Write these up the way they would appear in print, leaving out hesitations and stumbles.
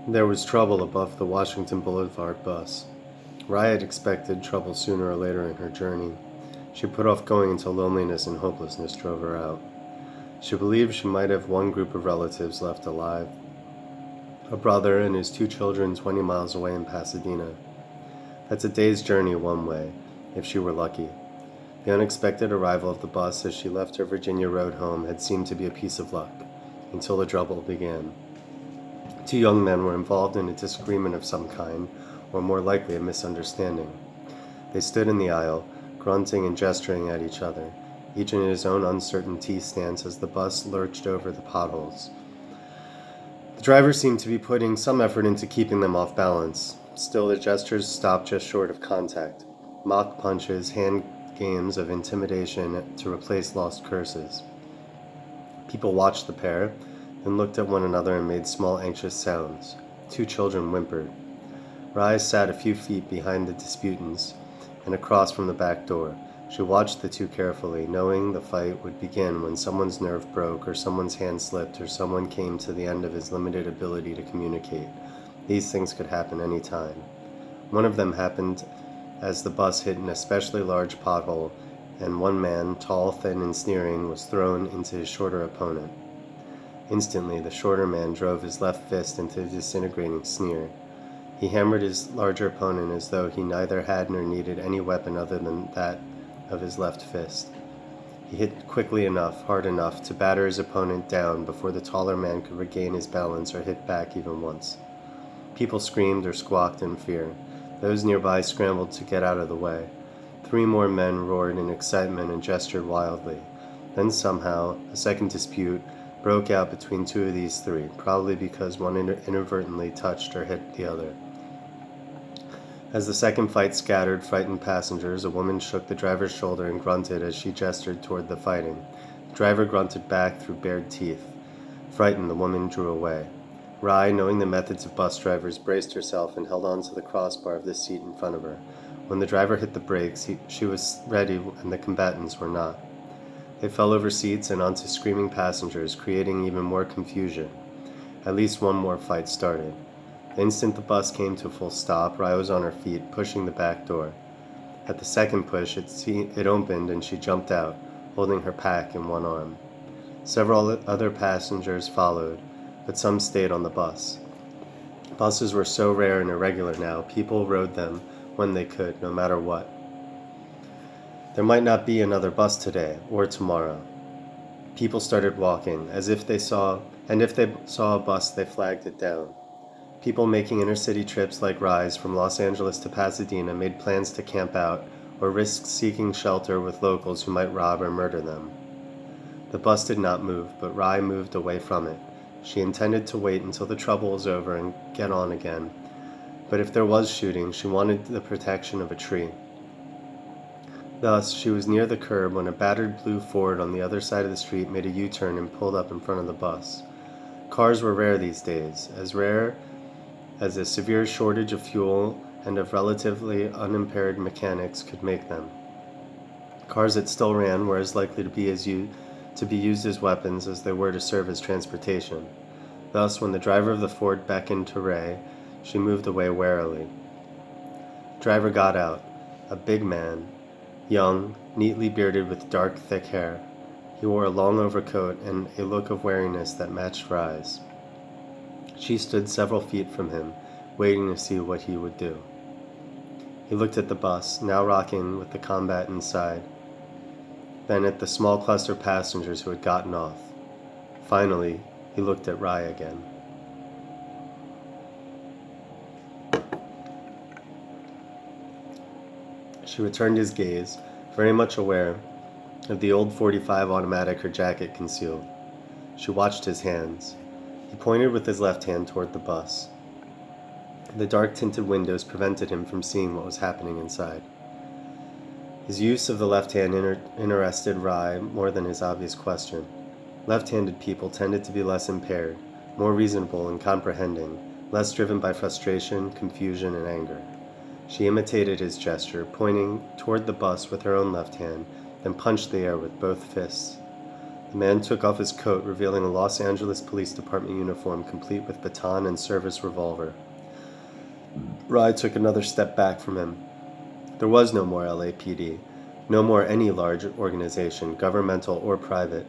There was trouble above the Washington Boulevard bus. Rye had expected trouble sooner or later in her journey. She put off going until loneliness and hopelessness drove her out. She believed she might have one group of relatives left alive, a brother and his 2 children 20 miles away in Pasadena. That's a day's journey one way, if she were lucky. The unexpected arrival of the bus as she left her Virginia road home had seemed to be a piece of luck, until the trouble began. 2 young men were involved in a disagreement of some kind, or more likely a misunderstanding. They stood in the aisle, grunting and gesturing at each other, each in his own uncertain T-stance as the bus lurched over the potholes. The driver seemed to be putting some effort into keeping them off balance. Still, the gestures stopped just short of contact. Mock punches, hand games of intimidation to replace lost curses. People watched the pair, then looked at one another and made small anxious sounds. 2 children whimpered. Rye sat a few feet behind the disputants and across from the back door. She watched the two carefully, knowing the fight would begin when someone's nerve broke or someone's hand slipped or someone came to the end of his limited ability to communicate. These things could happen any time. One of them happened as the bus hit an especially large pothole, and one man, tall, thin, and sneering, was thrown into his shorter opponent. Instantly, the shorter man drove his left fist into a disintegrating sneer. He hammered his larger opponent as though he neither had nor needed any weapon other than that of his left fist. He hit quickly enough, hard enough, to batter his opponent down before the taller man could regain his balance or hit back even once. People screamed or squawked in fear. Those nearby scrambled to get out of the way. 3 more men roared in excitement and gestured wildly. Then somehow, a second dispute broke out between 2 of these 3, probably because one inadvertently touched or hit the other. As the second fight scattered frightened passengers, a woman shook the driver's shoulder and grunted as she gestured toward the fighting. The driver grunted back through bared teeth. Frightened, the woman drew away. Rye, knowing the methods of bus drivers, braced herself and held on to the crossbar of the seat in front of her. When the driver hit the brakes, she was ready and the combatants were not. They fell over seats and onto screaming passengers, creating even more confusion. At least one more fight started. The instant the bus came to a full stop, Rye was on her feet, pushing the back door. At the second push, it opened and she jumped out, holding her pack in one arm. Several other passengers followed, but some stayed on the bus. Buses were so rare and irregular now, people rode them when they could, no matter what. There might not be another bus today, or tomorrow. People started walking, if they saw a bus, they flagged it down. People making inner-city trips like Rye's from Los Angeles to Pasadena made plans to camp out or risk seeking shelter with locals who might rob or murder them. The bus did not move, but Rye moved away from it. She intended to wait until the trouble was over and get on again, but if there was shooting, she wanted the protection of a tree. Thus, she was near the curb when a battered blue Ford on the other side of the street made a U-turn and pulled up in front of the bus. Cars were rare these days, as rare as a severe shortage of fuel and of relatively unimpaired mechanics could make them. Cars that still ran were as likely to be used as weapons as they were to serve as transportation. Thus, when the driver of the Ford beckoned to Ray, she moved away warily. The driver got out, a big man, young, neatly bearded with dark, thick hair. He wore a long overcoat and a look of wariness that matched Rye's. She stood several feet from him, waiting to see what he would do. He looked at the bus, now rocking with the combat inside, then at the small cluster of passengers who had gotten off. Finally, he looked at Rye again. She returned his gaze, very much aware of the old .45 automatic her jacket concealed. She watched his hands. He pointed with his left hand toward the bus. The dark-tinted windows prevented him from seeing what was happening inside. His use of the left hand interested Rye more than his obvious question. Left-handed people tended to be less impaired, more reasonable and comprehending, less driven by frustration, confusion, and anger. She imitated his gesture, pointing toward the bus with her own left hand, then punched the air with both fists. The man took off his coat, revealing a Los Angeles Police Department uniform complete with baton and service revolver. Rye took another step back from him. There was no more LAPD, no more any large organization, governmental or private.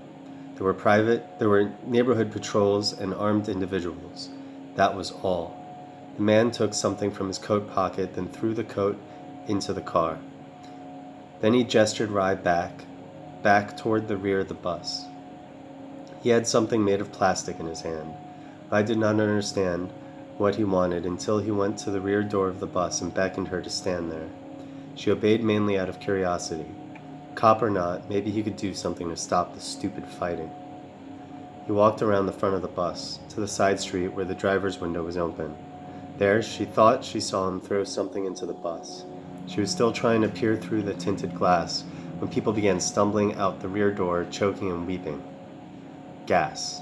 There were neighborhood patrols and armed individuals. That was all. The man took something from his coat pocket, then threw the coat into the car. Then he gestured Rye back toward the rear of the bus. He had something made of plastic in his hand. Rye did not understand what he wanted until he went to the rear door of the bus and beckoned her to stand there. She obeyed mainly out of curiosity. Cop or not, maybe he could do something to stop the stupid fighting. He walked around the front of the bus, to the side street where the driver's window was open. There, she thought she saw him throw something into the bus. She was still trying to peer through the tinted glass when people began stumbling out the rear door, choking and weeping. Gas.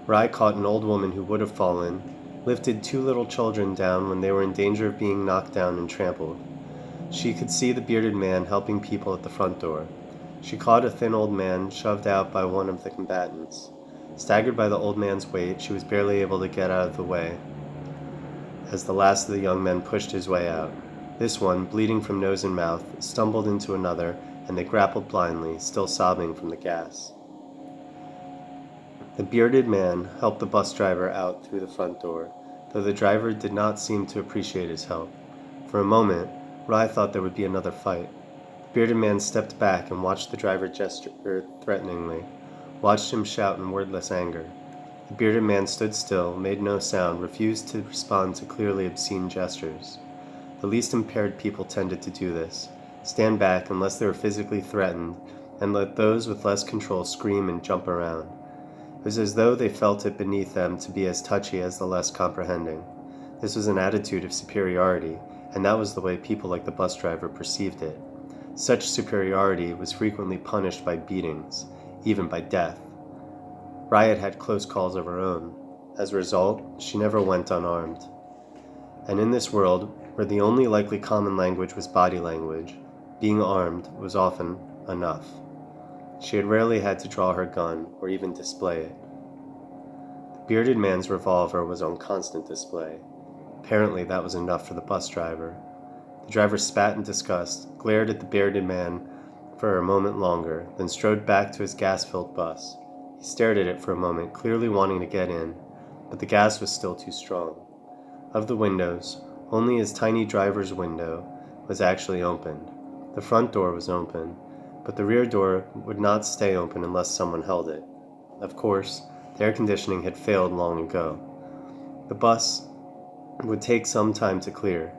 Rye caught an old woman who would have fallen, lifted 2 little children down when they were in danger of being knocked down and trampled. She could see the bearded man helping people at the front door. She caught a thin old man shoved out by one of the combatants. Staggered by the old man's weight, she was barely able to get out of the way as the last of the young men pushed his way out. This one, bleeding from nose and mouth, stumbled into another, and they grappled blindly, still sobbing from the gas. The bearded man helped the bus driver out through the front door, though the driver did not seem to appreciate his help. For a moment, Rye thought there would be another fight. The bearded man stepped back and watched the driver gesture threateningly, watched him shout in wordless anger. The bearded man stood still, made no sound, refused to respond to clearly obscene gestures. The least impaired people tended to do this, stand back unless they were physically threatened, and let those with less control scream and jump around. It was as though they felt it beneath them to be as touchy as the less comprehending. This was an attitude of superiority, and that was the way people like the bus driver perceived it. Such superiority was frequently punished by beatings, even by death. Riot had close calls of her own. As a result, she never went unarmed. And in this world, where the only likely common language was body language, being armed was often enough. She had rarely had to draw her gun or even display it. The bearded man's revolver was on constant display. Apparently that was enough for the bus driver. The driver spat in disgust, glared at the bearded man for a moment longer, then strode back to his gas-filled bus. He stared at it for a moment, clearly wanting to get in, but the gas was still too strong. Of the windows, only his tiny driver's window was actually opened. The front door was open, but the rear door would not stay open unless someone held it. Of course, the air conditioning had failed long ago. The bus would take some time to clear.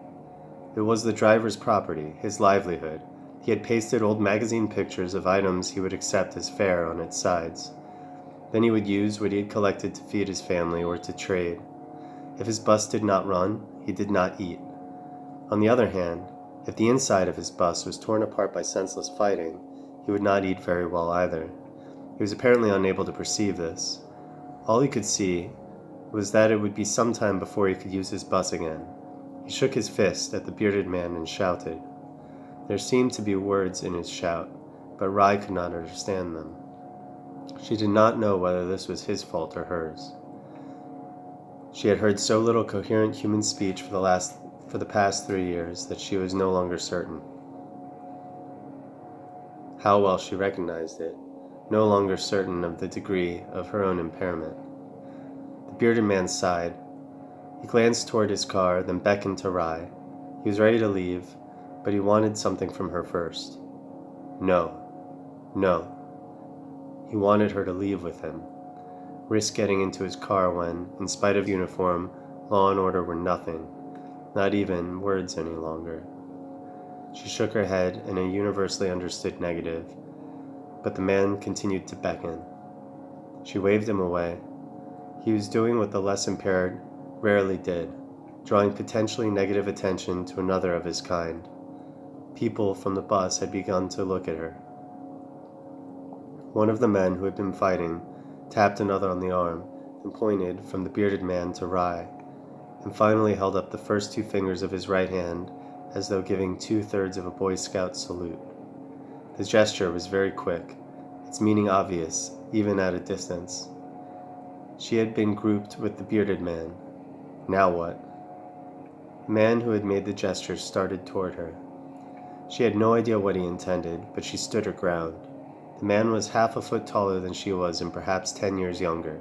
It was the driver's property, his livelihood. He had pasted old magazine pictures of items he would accept as fare on its sides. Then he would use what he had collected to feed his family or to trade. If his bus did not run, he did not eat. On the other hand, if the inside of his bus was torn apart by senseless fighting, he would not eat very well either. He was apparently unable to perceive this. All he could see was that it would be some time before he could use his bus again. He shook his fist at the bearded man and shouted. There seemed to be words in his shout, but Rye could not understand them. She did not know whether this was his fault or hers. She had heard so little coherent human speech for the past 3 years that she was no longer certain. How well she recognized it, no longer certain of the degree of her own impairment. The bearded man sighed. He glanced toward his car, then beckoned to Rye. He was ready to leave, but he wanted something from her first. No. He wanted her to leave with him. Risk getting into his car when, in spite of uniform, law and order were nothing, not even words any longer. She shook her head in a universally understood negative, but the man continued to beckon. She waved him away. He was doing what the less impaired rarely did, drawing potentially negative attention to another of his kind. People from the bus had begun to look at her. One of the men who had been fighting tapped another on the arm and pointed from the bearded man to Rye, and finally held up the first 2 fingers of his right hand as though giving 2/3 of a Boy Scout salute. The gesture was very quick. its meaning obvious even at a distance. She had been grouped with the bearded man. Now what? The man who had made the gesture started toward her. She had no idea what he intended, but she stood her ground. The man was half a foot taller than she was and perhaps 10 years younger.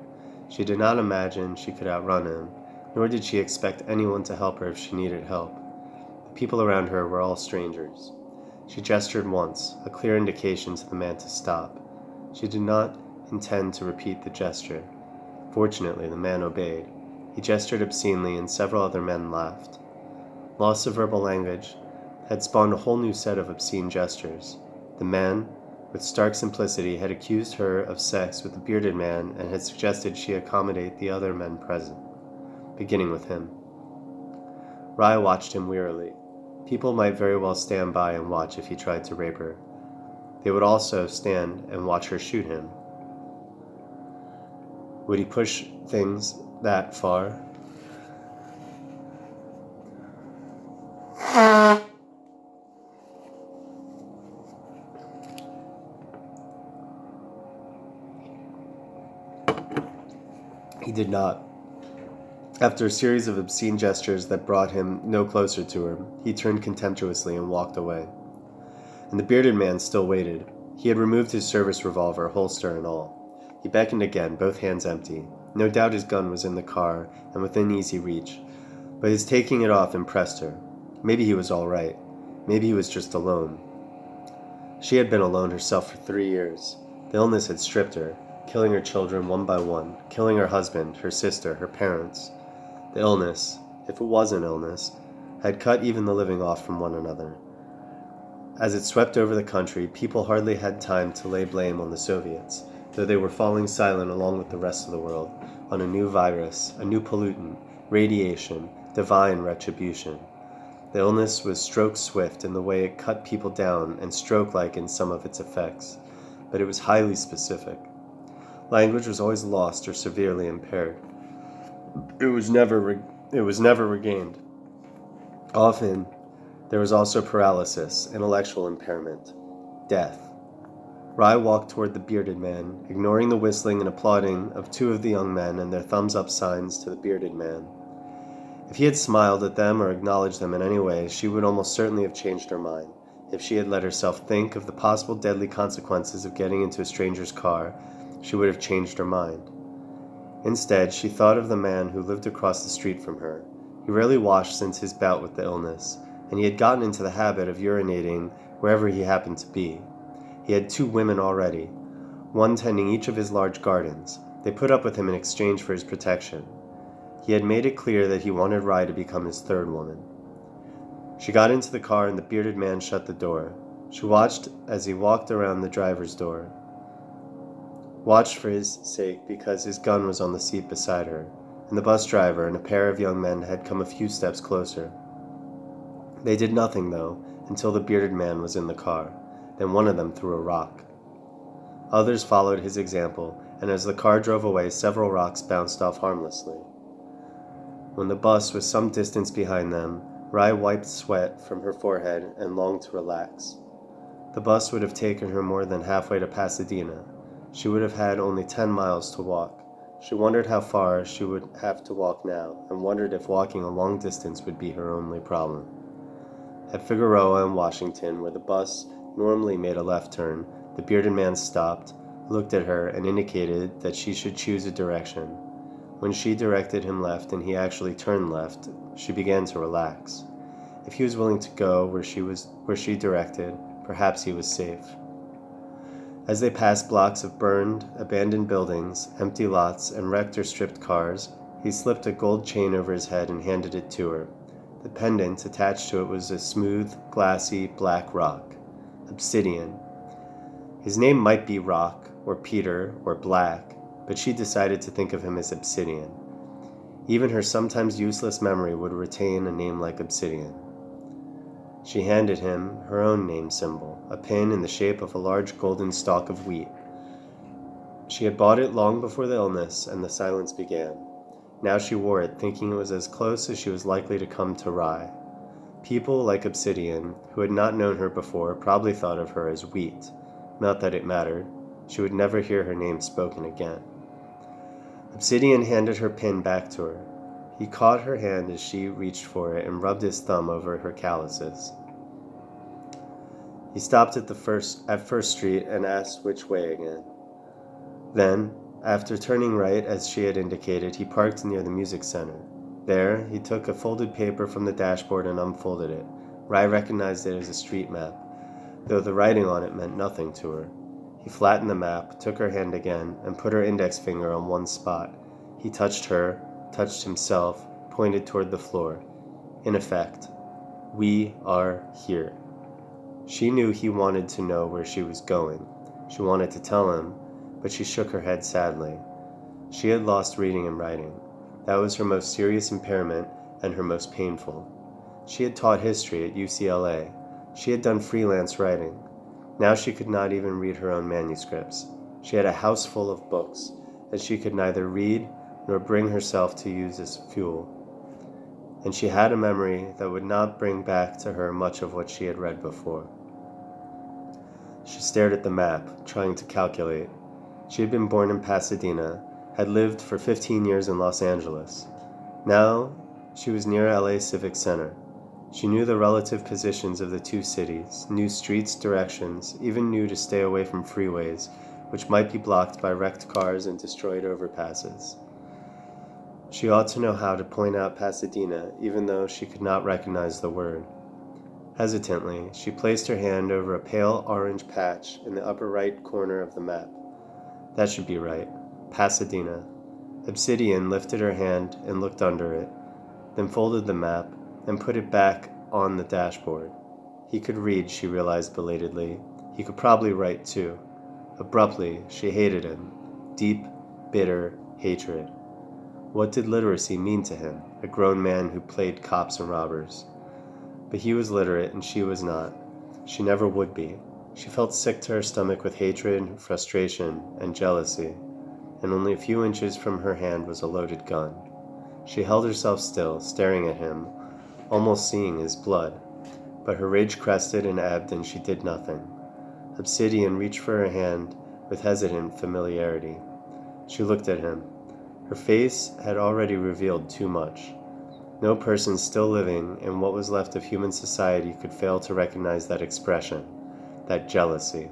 She did not imagine she could outrun him, nor did she expect anyone to help her if she needed help. The people around her were all strangers. She gestured once, a clear indication to the man to stop. She did not intend to repeat the gesture. Fortunately, the man obeyed. He gestured obscenely and several other men laughed. Loss of verbal language had spawned a whole new set of obscene gestures. The man, with stark simplicity, had accused her of sex with the bearded man and had suggested she accommodate the other men present, beginning with him. Rye watched him wearily. People might very well stand by and watch if he tried to rape her. They would also stand and watch her shoot him. Would he push things that far? He did not. After a series of obscene gestures that brought him no closer to her, he turned contemptuously and walked away. And the bearded man still waited. He had removed his service revolver, holster and all. He beckoned again, both hands empty. No doubt his gun was in the car and within easy reach, but his taking it off impressed her. Maybe he was all right. Maybe he was just alone. She had been alone herself for 3 years. The illness had stripped her, killing her children one by one, killing her husband, her sister, her parents. The illness, if it was an illness, had cut even the living off from one another. As it swept over the country, people hardly had time to lay blame on the Soviets, though they were falling silent along with the rest of the world, on a new virus, a new pollutant, radiation, divine retribution. The illness was stroke-swift in the way it cut people down and stroke-like in some of its effects, but it was highly specific. Language was always lost or severely impaired. It was never regained. Often, there was also paralysis, intellectual impairment, death. Rye walked toward the bearded man, ignoring the whistling and applauding of 2 of the young men and their thumbs-up signs to the bearded man. If he had smiled at them or acknowledged them in any way, she would almost certainly have changed her mind. If she had let herself think of the possible deadly consequences of getting into a stranger's car, she would have changed her mind. Instead, she thought of the man who lived across the street from her. He rarely washed since his bout with the illness, and he had gotten into the habit of urinating wherever he happened to be. He had 2 women already, one tending each of his large gardens. They put up with him in exchange for his protection. He had made it clear that he wanted Rye to become his 3rd woman. She got into the car and the bearded man shut the door. She watched as he walked around the driver's door. Watched for his sake because his gun was on the seat beside her, and the bus driver and a pair of young men had come a few steps closer. They did nothing, though, until the bearded man was in the car. Then one of them threw a rock. Others followed his example, and as the car drove away, several rocks bounced off harmlessly. When the bus was some distance behind them, Rye wiped sweat from her forehead and longed to relax. The bus would have taken her more than halfway to Pasadena. She would have had only 10 miles to walk. She wondered how far she would have to walk now, and wondered if walking a long distance would be her only problem. At Figueroa and Washington, where the bus normally made a left turn, the bearded man stopped, looked at her, and indicated that she should choose a direction. When she directed him left and he actually turned left, she began to relax. If he was willing to go where she directed, perhaps he was safe. As they passed blocks of burned, abandoned buildings, empty lots, and wrecked or stripped cars, he slipped a gold chain over his head and handed it to her. The pendant attached to it was a smooth, glassy, black rock. Obsidian. His name might be Rock, or Peter, or Black, but she decided to think of him as Obsidian. Even her sometimes useless memory would retain a name like Obsidian. She handed him her own name symbol, a pin in the shape of a large golden stalk of wheat. She had bought it long before the illness, and the silence began. Now she wore it, thinking it was as close as she was likely to come to Rye. People like Obsidian, who had not known her before, probably thought of her as wheat. Not that it mattered. She would never hear her name spoken again. Obsidian handed her pin back to her. He caught her hand as she reached for it and rubbed his thumb over her calluses. He stopped at First Street and asked which way again. Then, after turning right as she had indicated, he parked near the music center. There, he took a folded paper from the dashboard and unfolded it. Rye recognized it as a street map, though the writing on it meant nothing to her. He flattened the map, took her hand again, and put her index finger on one spot. He touched her, touched himself, pointed toward the floor. In effect, "We are here." She knew he wanted to know where she was going. She wanted to tell him, but she shook her head sadly. She had lost reading and writing. That was her most serious impairment and her most painful. She had taught history at UCLA. She had done freelance writing. Now she could not even read her own manuscripts. She had a house full of books that she could neither read nor bring herself to use as fuel. And she had a memory that would not bring back to her much of what she had read before. She stared at the map, trying to calculate. She had been born in Pasadena, had lived for 15 years in Los Angeles. Now she was near LA Civic Center. She knew the relative positions of the two cities, knew streets' directions, even knew to stay away from freeways, which might be blocked by wrecked cars and destroyed overpasses. She ought to know how to point out Pasadena, even though she could not recognize the word. Hesitantly, she placed her hand over a pale orange patch in the upper right corner of the map. That should be right. Pasadena. Obsidian lifted her hand and looked under it, then folded the map and put it back on the dashboard. He could read, she realized belatedly. He could probably write too. Abruptly, she hated him. Deep, bitter hatred. What did literacy mean to him, a grown man who played cops and robbers? But he was literate and she was not. She never would be. She felt sick to her stomach with hatred, frustration, and jealousy, and only a few inches from her hand was a loaded gun. She held herself still, staring at him, almost seeing his blood, but her rage crested and ebbed and she did nothing. Obsidian reached for her hand with hesitant familiarity. She looked at him. Her face had already revealed too much. No person still living in what was left of human society could fail to recognize that expression, that jealousy.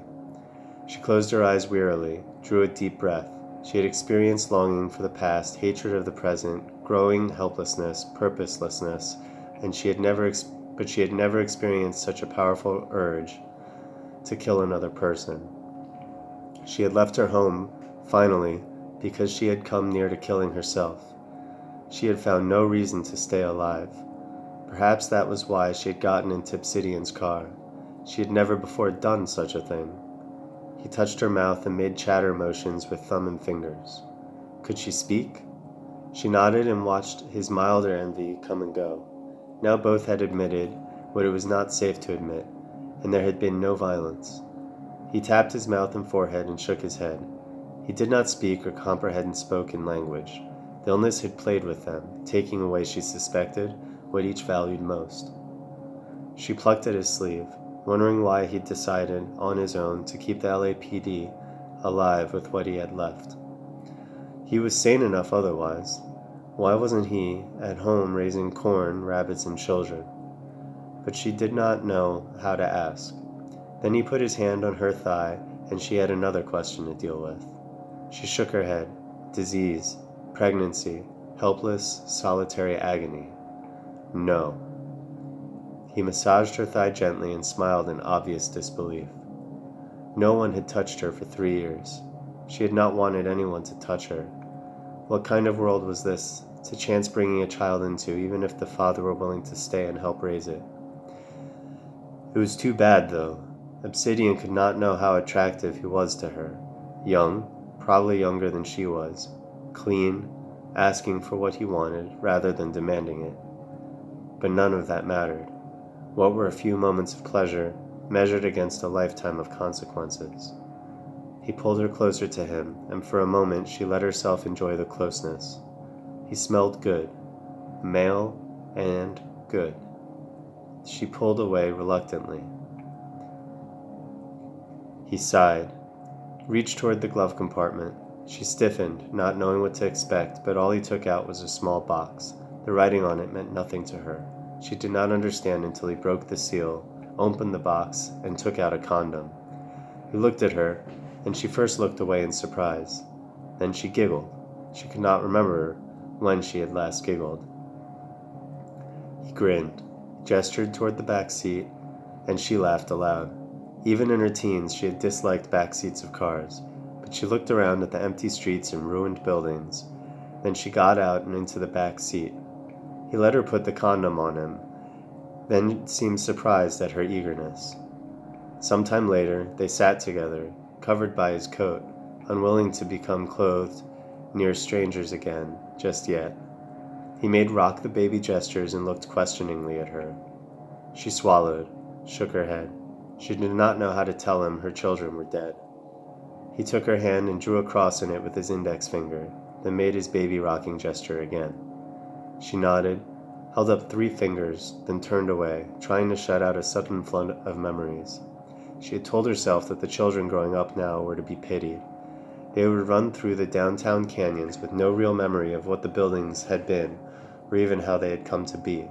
She closed her eyes wearily, drew a deep breath. She had experienced longing for the past, hatred of the present, growing helplessness, purposelessness, and she had never experienced such a powerful urge to kill another person. She had left her home, finally, because she had come near to killing herself. She had found no reason to stay alive. Perhaps that was why she had gotten into Obsidian's car. She had never before done such a thing. He touched her mouth and made chatter motions with thumb and fingers. Could she speak? She nodded and watched his milder envy come and go. Now both had admitted what it was not safe to admit, and there had been no violence. He tapped his mouth and forehead and shook his head. He did not speak or comprehend spoken language. The illness had played with them, taking away, she suspected, what each valued most. She plucked at his sleeve, wondering why he'd decided, on his own, to keep the LAPD alive with what he had left. He was sane enough otherwise. Why wasn't he at home raising corn, rabbits, and children? But she did not know how to ask. Then he put his hand on her thigh, and she had another question to deal with. She shook her head. Disease, pregnancy, helpless, solitary agony. No. He massaged her thigh gently and smiled in obvious disbelief. No one had touched her for 3 years. She had not wanted anyone to touch her. What kind of world was this to chance bringing a child into, even if the father were willing to stay and help raise it? It was too bad, though. Obsidian could not know how attractive he was to her. Young, probably younger than she was. Clean, asking for what he wanted rather than demanding it. But none of that mattered. What were a few moments of pleasure measured against a lifetime of consequences? He pulled her closer to him, and for a moment she let herself enjoy the closeness. He smelled good, male and good. She pulled away reluctantly. He sighed. reached toward the glove compartment. She stiffened, not knowing what to expect, but all he took out was a small box. The writing on it meant nothing to her. She did not understand until he broke the seal, opened the box, and took out a condom. He looked at her, and she first looked away in surprise. Then she giggled. She could not remember when she had last giggled. He grinned, gestured toward the back seat, and she laughed aloud. Even in her teens, she had disliked back seats of cars, but she looked around at the empty streets and ruined buildings. Then she got out and into the back seat. He let her put the condom on him, then seemed surprised at her eagerness. Sometime later, they sat together, covered by his coat, unwilling to become clothed near strangers again, just yet. He made rock-the-baby gestures and looked questioningly at her. She swallowed, shook her head. She did not know how to tell him her children were dead. He took her hand and drew a cross in it with his index finger, then made his baby-rocking gesture again. She nodded, held up 3 fingers, then turned away, trying to shut out a sudden flood of memories. She had told herself that the children growing up now were to be pitied. They would run through the downtown canyons with no real memory of what the buildings had been, or even how they had come to be.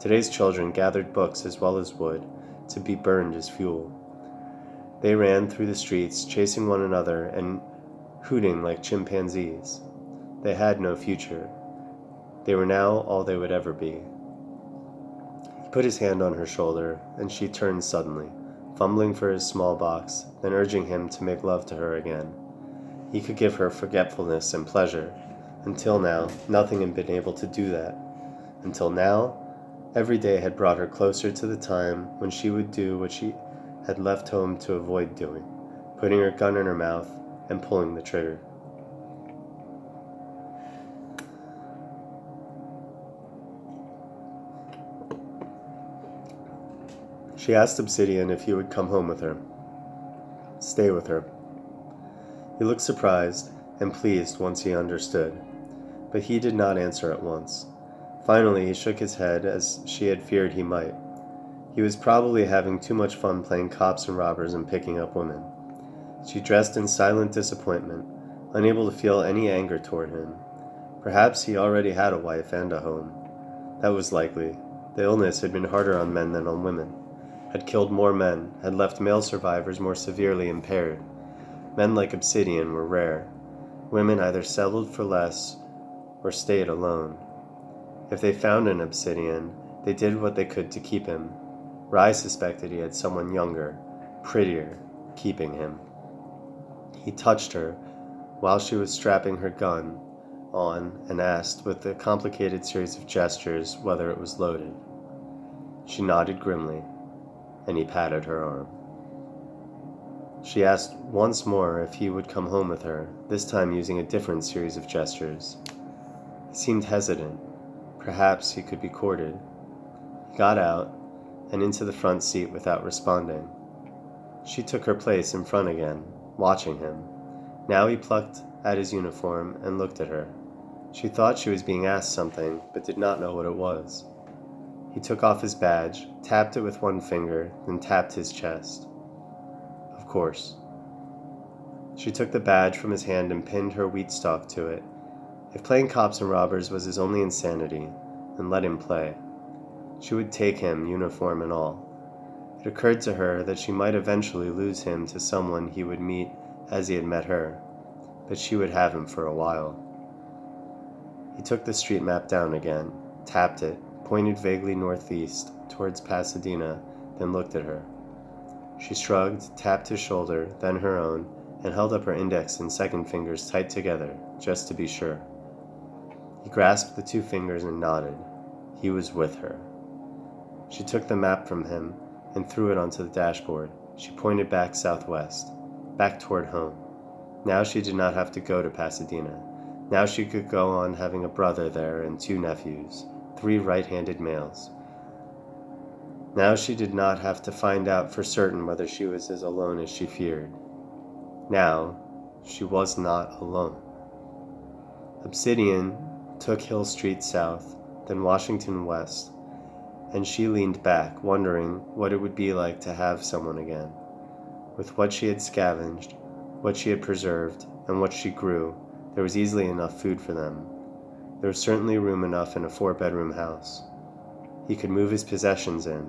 Today's children gathered books as well as wood, to be burned as fuel. They ran through the streets, chasing one another and hooting like chimpanzees. They had no future. They were now all they would ever be. He put his hand on her shoulder, and she turned suddenly, fumbling for his small box, then urging him to make love to her again. He could give her forgetfulness and pleasure. Until now, nothing had been able to do that. Until now, every day had brought her closer to the time when she would do what she had left home to avoid doing, putting her gun in her mouth and pulling the trigger. She asked Obsidian if he would come home with her, stay with her. He looked surprised and pleased once he understood, but he did not answer at once. Finally, he shook his head as she had feared he might. He was probably having too much fun playing cops and robbers and picking up women. She dressed in silent disappointment, unable to feel any anger toward him. Perhaps he already had a wife and a home. That was likely. The illness had been harder on men than on women, had killed more men, had left male survivors more severely impaired. Men like Obsidian were rare. Women either settled for less or stayed alone. If they found an Obsidian, they did what they could to keep him. Rye suspected he had someone younger, prettier, keeping him. He touched her while she was strapping her gun on and asked with a complicated series of gestures whether it was loaded. She nodded grimly, and he patted her arm. She asked once more if he would come home with her, this time using a different series of gestures. He seemed hesitant. Perhaps he could be courted. He got out and into the front seat without responding. She took her place in front again, watching him. Now he plucked at his uniform and looked at her. She thought she was being asked something, but did not know what it was. He took off his badge, tapped it with one finger, then tapped his chest. Of course. She took the badge from his hand and pinned her wheat stalk to it. If playing cops and robbers was his only insanity, then let him play. She would take him, uniform and all. It occurred to her that she might eventually lose him to someone he would meet as he had met her, but she would have him for a while. He took the street map down again, tapped it, pointed vaguely northeast, towards Pasadena, then looked at her. She shrugged, tapped his shoulder, then her own, and held up her index and second fingers tight together, just to be sure. He grasped the 2 fingers and nodded. He was with her. She took the map from him and threw it onto the dashboard. She pointed back southwest, back toward home. Now she did not have to go to Pasadena. Now she could go on having a brother there and 2 nephews, 3 right-handed males. Now she did not have to find out for certain whether she was as alone as she feared. Now she was not alone. Obsidian took Hill Street south, then Washington west, and she leaned back, wondering what it would be like to have someone again. With what she had scavenged, what she had preserved, and what she grew, there was easily enough food for them. There was certainly room enough in a 4-bedroom house. He could move his possessions in.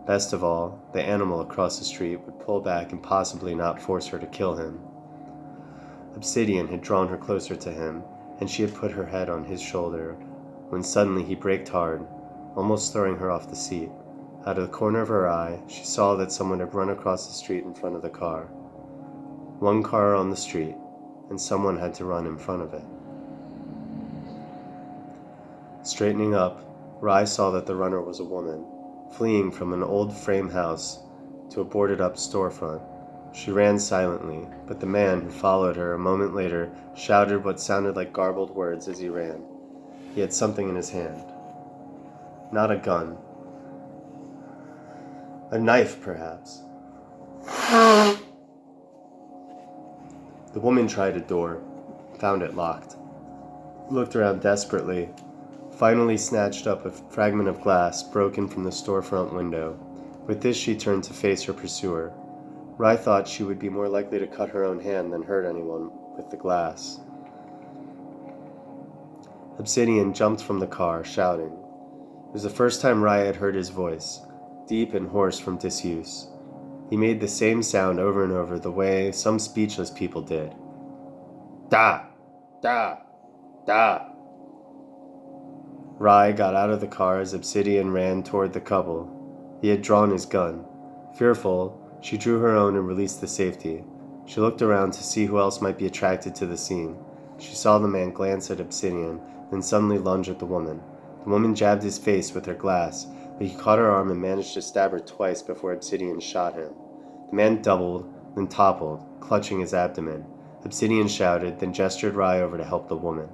Best of all, the animal across the street would pull back and possibly not force her to kill him. Obsidian had drawn her closer to him, and she had put her head on his shoulder, when suddenly he braked hard, almost throwing her off the seat. Out of the corner of her eye, she saw that someone had run across the street in front of the car. One car on the street, and someone had to run in front of it. Straightening up, Rai saw that the runner was a woman, fleeing from an old frame house to a boarded-up storefront. She ran silently, but the man who followed her a moment later shouted what sounded like garbled words as he ran. He had something in his hand. Not a gun. A knife, perhaps. The woman tried a door, found it locked, looked around desperately, finally snatched up a fragment of glass broken from the storefront window. With this she turned to face her pursuer. Rai thought she would be more likely to cut her own hand than hurt anyone with the glass. Obsidian jumped from the car, shouting. It was the first time Rai had heard his voice, deep and hoarse from disuse. He made the same sound over and over the way some speechless people did. Da! Da! Da! Rai got out of the car as Obsidian ran toward the couple. He had drawn his gun. Fearful, she drew her own and released the safety. She looked around to see who else might be attracted to the scene. She saw the man glance at Obsidian, then suddenly lunge at the woman. The woman jabbed his face with her glass, but he caught her arm and managed to stab her twice before Obsidian shot him. The man doubled, then toppled, clutching his abdomen. Obsidian shouted, then gestured Rai over to help the woman.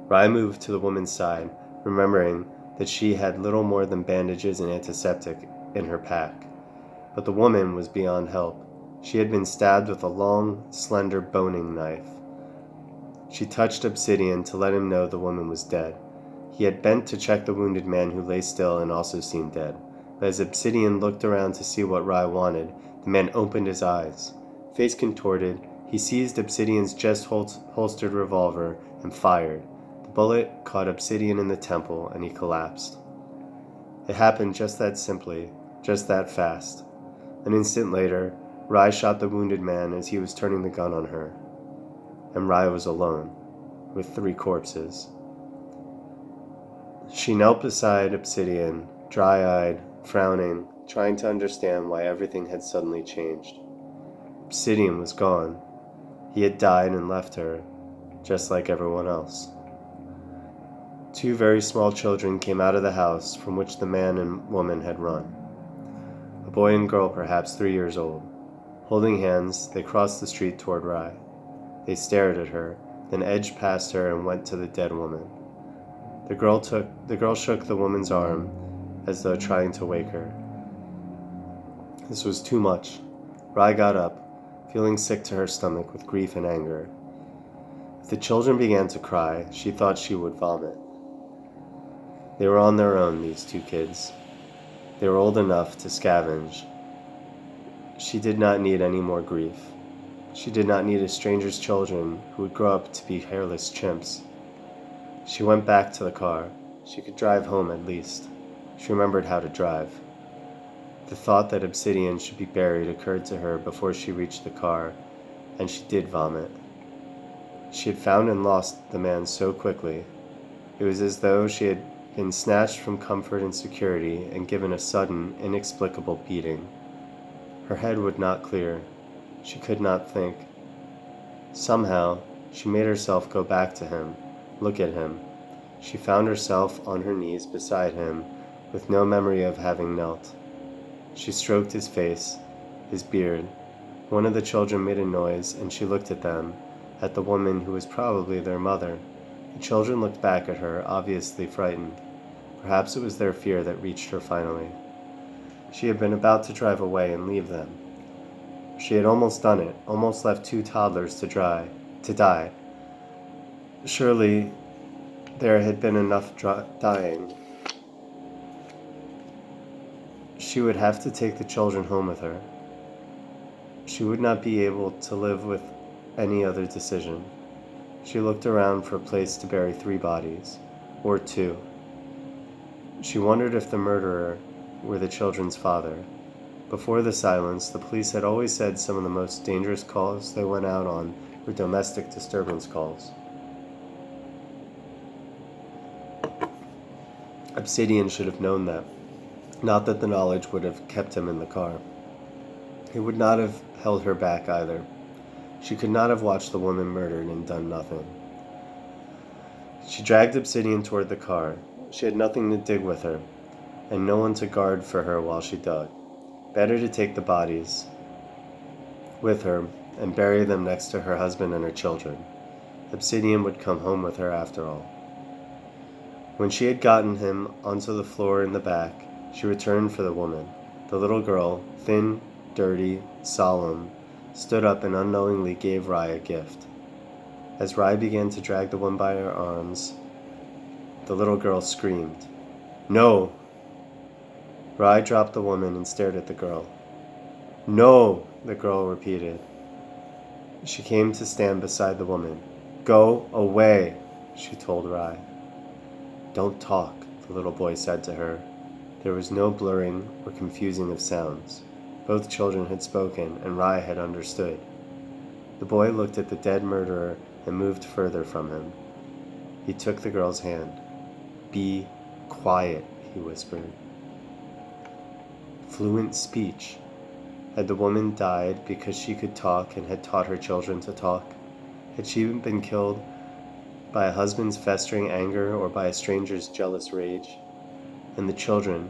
Rai moved to the woman's side, remembering that she had little more than bandages and antiseptic in her pack. But the woman was beyond help. She had been stabbed with a long, slender boning knife. She touched Obsidian to let him know the woman was dead. He had bent to check the wounded man who lay still and also seemed dead. But as Obsidian looked around to see what Rai wanted, the man opened his eyes. Face contorted, he seized Obsidian's just-holstered revolver and fired. The bullet caught Obsidian in the temple, and he collapsed. It happened just that simply, just that fast. An instant later, Rai shot the wounded man as he was turning the gun on her. And Rai was alone, with 3 corpses. She knelt beside Obsidian, dry-eyed, frowning, trying to understand why everything had suddenly changed. Obsidian was gone. He had died and left her, just like everyone else. 2 very small children came out of the house from which the man and woman had run. A boy and girl, perhaps 3 years old. Holding hands, they crossed the street toward Rai. They stared at her, then edged past her and went to the dead woman. The girl shook the woman's arm as though trying to wake her. This was too much. Rai got up, feeling sick to her stomach with grief and anger. If the children began to cry, she thought she would vomit. They were on their own, these 2 kids. They were old enough to scavenge. She did not need any more grief. She did not need a stranger's children who would grow up to be hairless chimps. She went back to the car. She could drive home at least. She remembered how to drive. The thought that Obsidian should be buried occurred to her before she reached the car, and she did vomit. She had found and lost the man so quickly. It was as though she had been snatched from comfort and security and given a sudden, inexplicable beating. Her head would not clear. She could not think. Somehow, she made herself go back to him, look at him. She found herself on her knees beside him, with no memory of having knelt. She stroked his face, his beard. One of the children made a noise, and she looked at them, at the woman who was probably their mother. The children looked back at her, obviously frightened. Perhaps it was their fear that reached her finally. She had been about to drive away and leave them. She had almost done it, almost left 2 toddlers to die. Surely there had been enough dying. She would have to take the children home with her. She would not be able to live with any other decision. She looked around for a place to bury 3 bodies, or 2. She wondered if the murderer were the children's father. Before the silence, the police had always said some of the most dangerous calls they went out on were domestic disturbance calls. Obsidian should have known that. Not that the knowledge would have kept him in the car. It would not have held her back either. She could not have watched the woman murdered and done nothing. She dragged Obsidian toward the car. She had nothing to dig with her, and no one to guard for her while she dug. Better to take the bodies with her and bury them next to her husband and her children. Obsidian would come home with her after all. When she had gotten him onto the floor in the back, she returned for the woman. The little girl, thin, dirty, solemn, stood up and unknowingly gave Rai a gift. As Rai began to drag the one by her arms, the little girl screamed, "No!" Rai dropped the woman and stared at the girl. "No!" the girl repeated. She came to stand beside the woman. "Go away," she told Rai. "Don't talk," the little boy said to her. There was no blurring or confusing of sounds. Both children had spoken, and Rai had understood. The boy looked at the dead murderer and moved further from him. He took the girl's hand. "Be quiet," he whispered. Fluent speech. Had the woman died because she could talk and had taught her children to talk? Had she been killed by a husband's festering anger or by a stranger's jealous rage? And the children,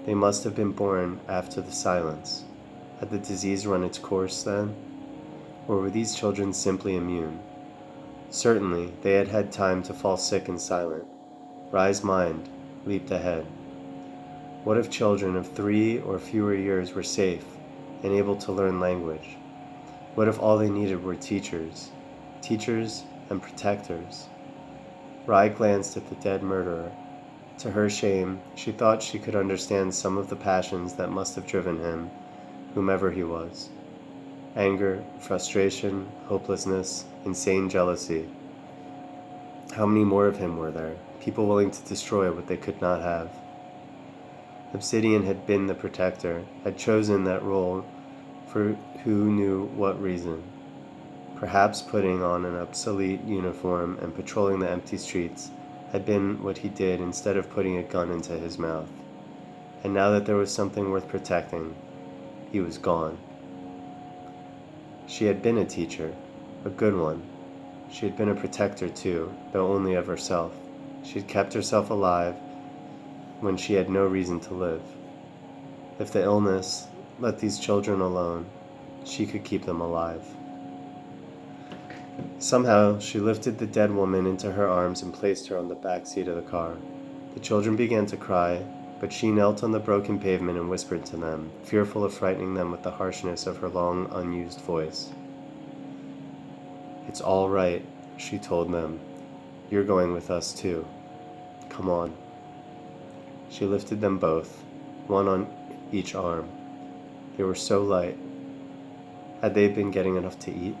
they must have been born after the silence. Had the disease run its course then? Or were these children simply immune? Certainly, they had had time to fall sick and silent. Rai's mind leaped ahead. What if children of 3 or fewer years were safe and able to learn language? What if all they needed were teachers and protectors? Rai glanced at the dead murderer. To her shame, she thought she could understand some of the passions that must have driven him, whomever he was. Anger, frustration, hopelessness, insane jealousy. How many more of him were there? People willing to destroy what they could not have. Obsidian had been the protector, had chosen that role for who knew what reason. Perhaps putting on an obsolete uniform and patrolling the empty streets had been what he did instead of putting a gun into his mouth. And now that there was something worth protecting, he was gone. She had been a teacher, a good one. She had been a protector too, though only of herself. She had kept herself alive when she had no reason to live. If the illness let these children alone, she could keep them alive. Somehow, she lifted the dead woman into her arms and placed her on the back seat of the car. The children began to cry, but she knelt on the broken pavement and whispered to them, fearful of frightening them with the harshness of her long, unused voice. "It's all right," she told them. "You're going with us too. Come on." She lifted them both, one on each arm. They were so light. Had they been getting enough to eat?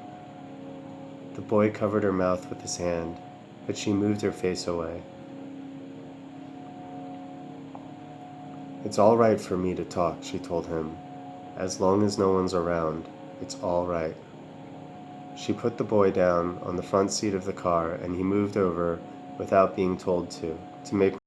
The boy covered her mouth with his hand, but she moved her face away. "It's all right for me to talk," she told him. "As long as no one's around, it's all right." She put the boy down on the front seat of the car, and he moved over without being told to make